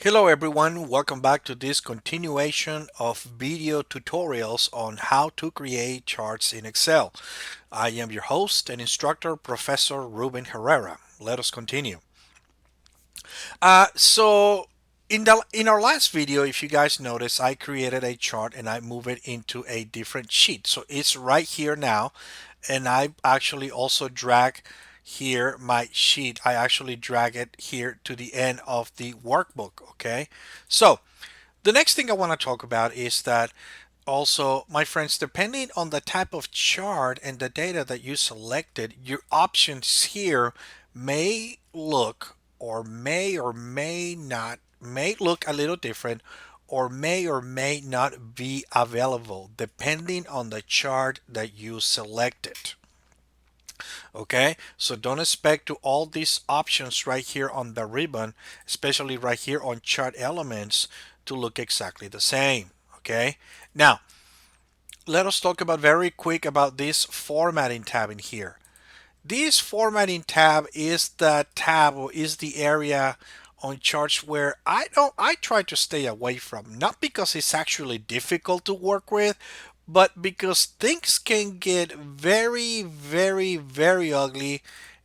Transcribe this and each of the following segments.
Hello everyone, welcome back to this continuation of video tutorials on how to create charts in Excel. I am your host and instructor, Professor Ruben Herrera. Let us continue. So in our last video, if you guys notice, I created a chart and I move it into a different sheet. So it's right here now, and I actually also drag here my sheet. I actually drag it here to the end of the workbook. Okay, so the next thing I want to talk about is that also, my friends, depending on the type of chart and the data that you selected, your options here may look or may not, may look a little different or may not be available depending on the chart that you selected. Okay, so don't expect to all these options right here on the ribbon, especially right here on chart elements, to look exactly the same. Okay, now let us talk about very quick about this formatting tab in here. This formatting tab is the tab or is the area on charts where I try to stay away from, not because it's actually difficult to work with, but because things can get very ugly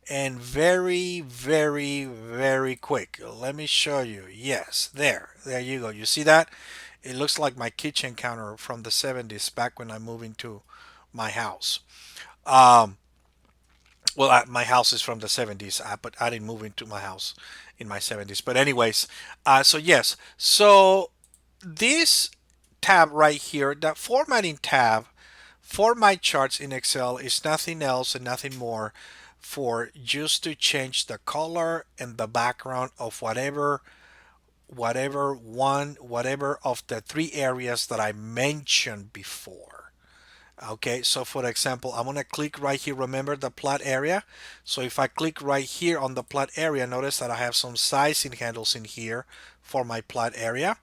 and very quick. Let me show you. Yes, there you go. You see that? It looks like my kitchen counter from the 70s back when I moved into my house. Um, well, my house is from the 70s, but I didn't move into my house in my 70s. But anyways, so yes, so this tab right here, that formatting tab for my charts in Excel is nothing else and nothing more for just to change the color and the background of whatever of the three areas that I mentioned before. Okay, so for example, I'm going to click right here. Remember the plot area? So if I click right here on the plot area, notice that I have some sizing handles in here for my plot area.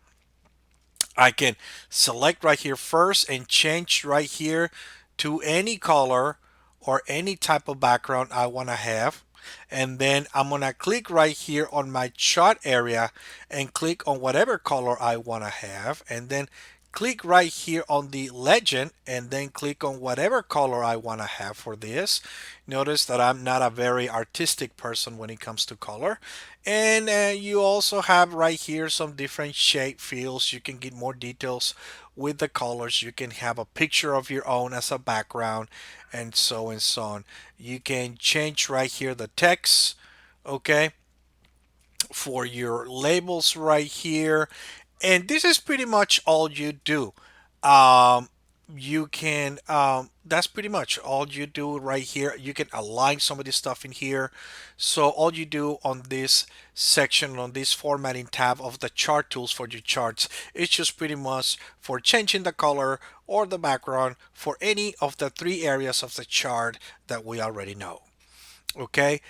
I can select right here first and change right here to any color or any type of background I want to have. And then I'm going to click right here on my chart area and click on whatever color I want to have. And then click right here on the legend and then click on whatever color I want to have for this. Notice that I'm not a very artistic person when it comes to color. And you also have right here some different shape fields. You can get more details with the colors. You can have a picture of your own as a background and so on. You can change right here the text, okay, for your labels right here. And this is pretty much all you do. Um, you can that's pretty much all you do right here. You can align some of this stuff in here. So all you do on this section, on this formatting tab of the chart tools for your charts, it's just pretty much for changing the color or the background for any of the three areas of the chart that we already know. Okay,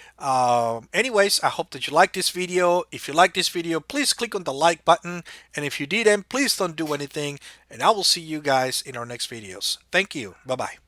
anyways, I hope that you like this video. If you like this video, please click on the like button, and if you didn't, please don't do anything, and I will see you guys in our next videos. Thank you. Bye bye.